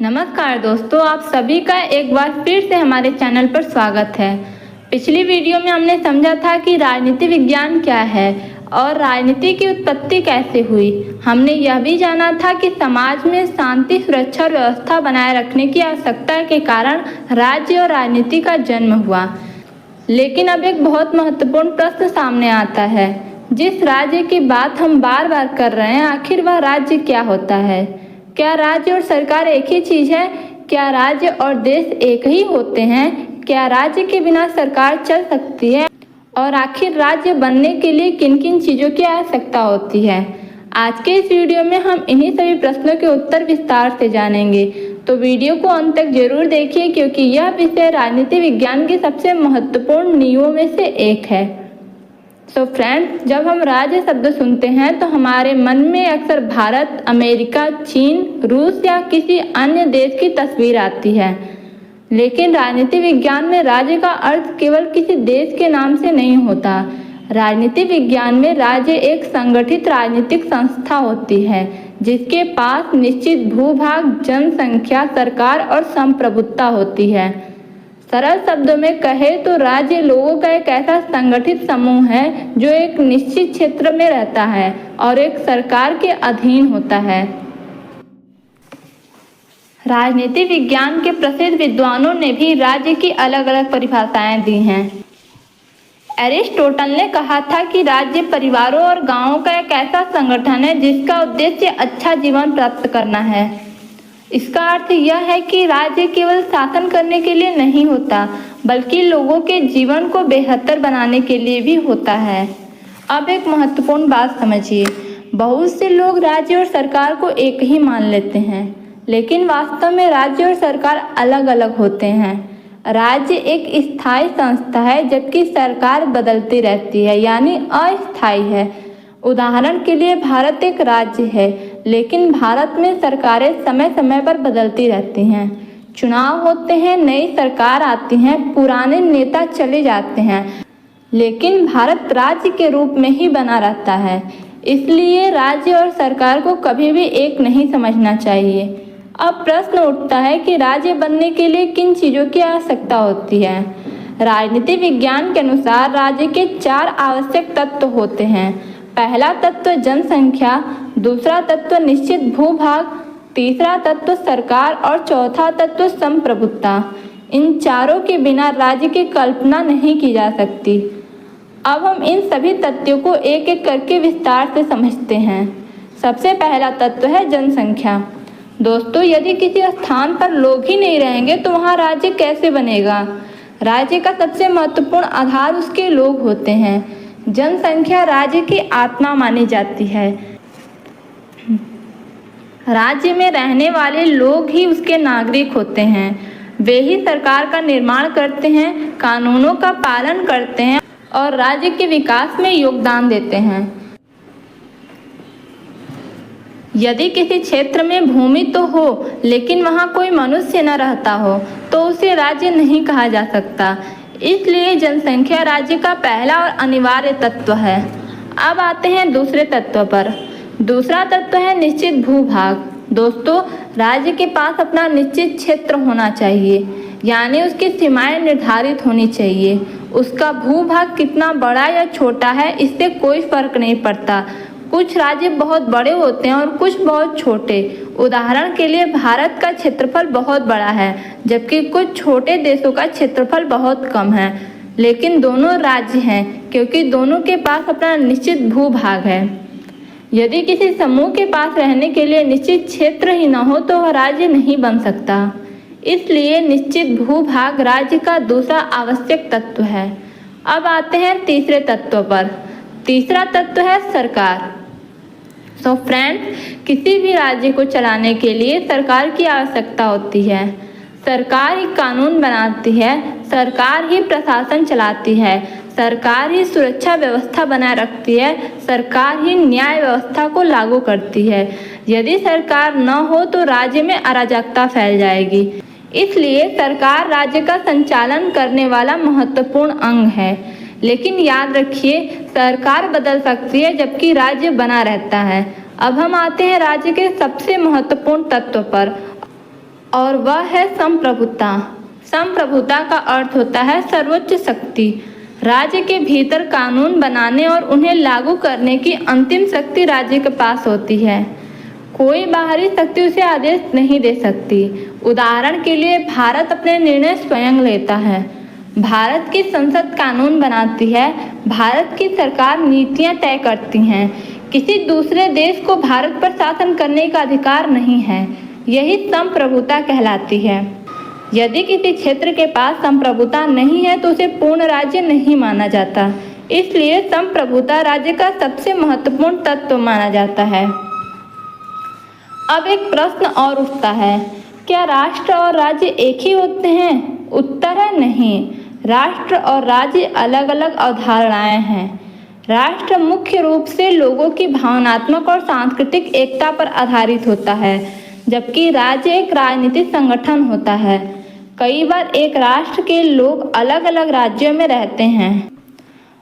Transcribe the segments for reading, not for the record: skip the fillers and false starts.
नमस्कार दोस्तों, आप सभी का एक बार फिर से हमारे चैनल पर स्वागत है। पिछली वीडियो में हमने समझा था कि राजनीति विज्ञान क्या है और राजनीति की उत्पत्ति कैसे हुई। हमने यह भी जाना था कि समाज में शांति, सुरक्षा और व्यवस्था बनाए रखने की आवश्यकता के कारण राज्य और राजनीति का जन्म हुआ। लेकिन अब एक बहुत महत्वपूर्ण प्रश्न सामने आता है। जिस राज्य की बात हम बार बार कर रहे हैं, आखिर वह राज्य क्या होता है? क्या राज्य और सरकार एक ही चीज़ है? क्या राज्य और देश एक ही होते हैं? क्या राज्य के बिना सरकार चल सकती है? और आखिर राज्य बनने के लिए किन किन चीज़ों की आवश्यकता होती है? आज के इस वीडियो में हम इन्हीं सभी प्रश्नों के उत्तर विस्तार से जानेंगे, तो वीडियो को अंत तक जरूर देखिए क्योंकि यह विषय राजनीति विज्ञान के सबसे महत्वपूर्ण नियमों में से एक है। सो फ्रेंड्स, जब हम राज्य शब्द सुनते हैं तो हमारे मन में अक्सर भारत, अमेरिका, चीन, रूस या किसी अन्य देश की तस्वीर आती है। लेकिन राजनीति विज्ञान में राज्य का अर्थ केवल किसी देश के नाम से नहीं होता। राजनीति विज्ञान में राज्य एक संगठित राजनीतिक संस्था होती है जिसके पास निश्चित भूभाग, जनसंख्या, सरकार और संप्रभुता होती है। सरल शब्दों में कहे तो राज्य लोगों का एक ऐसा संगठित समूह है जो एक निश्चित क्षेत्र में रहता है और एक सरकार के अधीन होता है। राजनीति विज्ञान के प्रसिद्ध विद्वानों ने भी राज्य की अलग अलग परिभाषाएं दी हैं। एरिस्टोटल ने कहा था कि राज्य परिवारों और गांवों का एक ऐसा संगठन है जिसका उद्देश्य अच्छा जीवन प्राप्त करना है। इसका अर्थ यह है कि राज्य केवल शासन करने के लिए नहीं होता बल्कि लोगों के जीवन को बेहतर बनाने के लिए भी होता है। अब एक महत्वपूर्ण बात समझिए, बहुत से लोग राज्य और सरकार को एक ही मान लेते हैं, लेकिन वास्तव में राज्य और सरकार अलग अलग होते हैं। राज्य एक स्थायी संस्था है जबकि सरकार बदलती रहती है, यानी अस्थायी है। उदाहरण के लिए भारत एक राज्य है, लेकिन भारत में सरकारें समय समय पर बदलती रहती हैं। चुनाव होते हैं, नई सरकार आती है, पुराने नेता चले जाते हैं, लेकिन भारत राज्य के रूप में ही बना रहता है। इसलिए राज्य और सरकार को कभी भी एक नहीं समझना चाहिए। अब प्रश्न उठता है कि राज्य बनने के लिए किन चीज़ों की आवश्यकता होती है। राजनीति विज्ञान के अनुसार राज्य के 4 आवश्यक तत्व होते हैं। पहला तत्व जनसंख्या, दूसरा तत्व निश्चित भूभाग, तीसरा तत्व सरकार और चौथा तत्व संप्रभुता। इन चारों के बिना राज्य की कल्पना नहीं की जा सकती। अब हम इन सभी तत्वों को एक एक करके विस्तार से समझते हैं। सबसे पहला तत्व है जनसंख्या। दोस्तों, यदि किसी स्थान पर लोग ही नहीं रहेंगे तो वहाँ राज्य कैसे बनेगा? राज्य का सबसे महत्वपूर्ण आधार उसके लोग होते हैं। जनसंख्या राज्य की आत्मा मानी जाती है। राज्य में रहने वाले लोग ही उसके नागरिक होते हैं। वे ही सरकार का निर्माण करते हैं, कानूनों का पालन करते हैं और राज्य के विकास में योगदान देते हैं। यदि किसी क्षेत्र में भूमि तो हो लेकिन वहाँ कोई मनुष्य न रहता हो तो उसे राज्य नहीं कहा जा सकता। इसलिए जनसंख्या राज्य का पहला और अनिवार्य तत्व है। अब आते हैं दूसरे तत्व पर। दूसरा तत्व है निश्चित भूभाग। दोस्तों, राज्य के पास अपना निश्चित क्षेत्र होना चाहिए, यानी उसकी सीमाएं निर्धारित होनी चाहिए। उसका भूभाग कितना बड़ा या छोटा है इससे कोई फर्क नहीं पड़ता। कुछ राज्य बहुत बड़े होते हैं और कुछ बहुत छोटे। उदाहरण के लिए भारत का क्षेत्रफल बहुत बड़ा है जबकि कुछ छोटे देशों का क्षेत्रफल बहुत कम है, लेकिन दोनों राज्य हैं क्योंकि दोनों के पास अपना निश्चित भूभाग है। यदि किसी समूह के पास रहने के लिए निश्चित क्षेत्र ही न हो तो वह राज्य नहीं बन सकता। इसलिए निश्चित भूभाग राज्य का दूसरा आवश्यक तत्व है। अब आते हैं तीसरे तत्व पर। तीसरा तत्व है सरकार। तो फ्रेंड्स, किसी भी राज्य को चलाने के लिए सरकार की आवश्यकता होती है। सरकार ही कानून बनाती है, सरकार ही प्रशासन चलाती है, सरकार ही सुरक्षा व्यवस्था बनाए रखती है, सरकार ही न्याय व्यवस्था को लागू करती है। यदि सरकार न हो तो राज्य में अराजकता फैल जाएगी। इसलिए सरकार राज्य का संचालन करने वाला महत्वपूर्ण अंग है। लेकिन याद रखिए, सरकार बदल सकती है जबकि राज्य बना रहता है। अब हम आते हैं राज्य के सबसे महत्वपूर्ण तत्व पर और वह है संप्रभुता। संप्रभुता का अर्थ होता है सर्वोच्च शक्ति। राज्य के भीतर कानून बनाने और उन्हें लागू करने की अंतिम शक्ति राज्य के पास होती है। कोई बाहरी शक्ति उसे आदेश नहीं दे सकती। उदाहरण के लिए भारत अपने निर्णय स्वयं लेता है। भारत की संसद कानून बनाती है। भारत की सरकार नीतियां तय करती हैं। किसी दूसरे देश को भारत पर शासन करने का अधिकार नहीं है। यही संप्रभुता कहलाती है। यदि किसी क्षेत्र के पास संप्रभुता नहीं है तो उसे पूर्ण राज्य नहीं माना जाता। इसलिए संप्रभुता राज्य का सबसे महत्वपूर्ण तत्व माना जाता है। अब एक प्रश्न और उठता है, क्या राष्ट्र और राज्य एक ही होते हैं? उत्तर है नहीं। राष्ट्र और राज्य अलग अलग अवधारणाएं हैं। राष्ट्र मुख्य रूप से लोगों की भावनात्मक और सांस्कृतिक एकता पर आधारित होता है, जबकि राज्य एक राजनीतिक संगठन होता है। कई बार एक राष्ट्र के लोग अलग अलग राज्यों में रहते हैं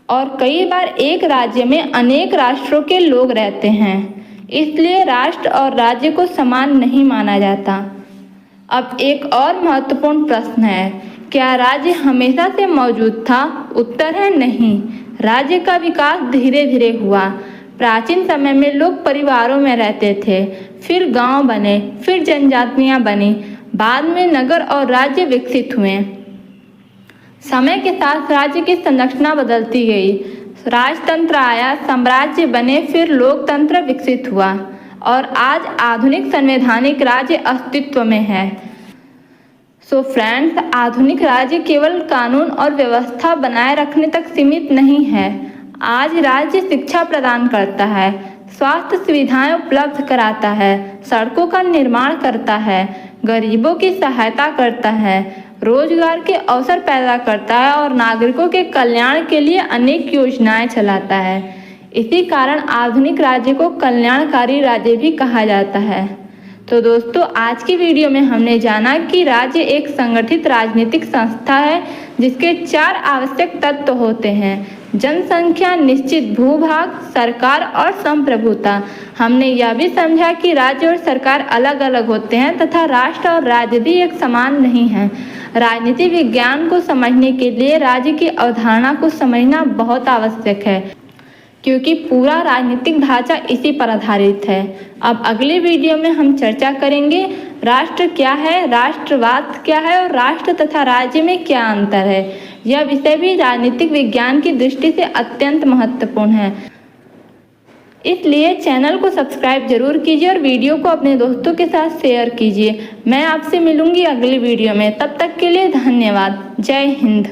और कई बार एक राज्य में अनेक राष्ट्रों के लोग रहते हैं। इसलिए राष्ट्र और राज्य को समान नहीं माना जाता। अब एक और महत्वपूर्ण प्रश्न है, क्या राज्य हमेशा से मौजूद था? उत्तर है नहीं। राज्य का विकास धीरे धीरे हुआ। प्राचीन समय में लोग परिवारों में रहते थे, फिर गांव बने, फिर जनजातियां बनी, बाद में नगर और राज्य विकसित हुए। समय के साथ राज्य की संरचना बदलती गई। राजतंत्र आया, साम्राज्य बने, फिर लोकतंत्र विकसित हुआ और आज आधुनिक संवैधानिक राज्य अस्तित्व में है। सो फ्रेंड्स, आधुनिक राज्य केवल कानून और व्यवस्था बनाए रखने तक सीमित नहीं है। आज राज्य शिक्षा प्रदान करता है, स्वास्थ्य सुविधाएं उपलब्ध कराता है, सड़कों का निर्माण करता है, गरीबों की सहायता करता है, रोजगार के अवसर पैदा करता है और नागरिकों के कल्याण के लिए अनेक योजनाएं चलाता है। इसी कारण आधुनिक राज्य को कल्याणकारी राज्य भी कहा जाता है। तो दोस्तों, आज की वीडियो में हमने जाना कि राज्य एक संगठित राजनीतिक संस्था है जिसके 4 आवश्यक तत्व होते हैं: जनसंख्या, निश्चित भूभाग, सरकार और संप्रभुता। हमने यह भी समझा कि राज्य और सरकार अलग अलग होते हैं तथा राष्ट्र और राज्य भी एक समान नहीं है। राजनीति विज्ञान को समझने के लिए राज्य की अवधारणा को समझना बहुत आवश्यक है, क्योंकि पूरा राजनीतिक ढांचा इसी पर आधारित है। अब अगले वीडियो में हम चर्चा करेंगे राष्ट्र क्या है, राष्ट्रवाद क्या है और राष्ट्र तथा राज्य में क्या अंतर है। यह विषय भी राजनीतिक विज्ञान की दृष्टि से अत्यंत महत्वपूर्ण है। इसलिए चैनल को सब्सक्राइब जरूर कीजिए और वीडियो को अपने दोस्तों के साथ शेयर कीजिए। मैं आपसे मिलूंगी अगली वीडियो में। तब तक के लिए धन्यवाद। जय हिंद।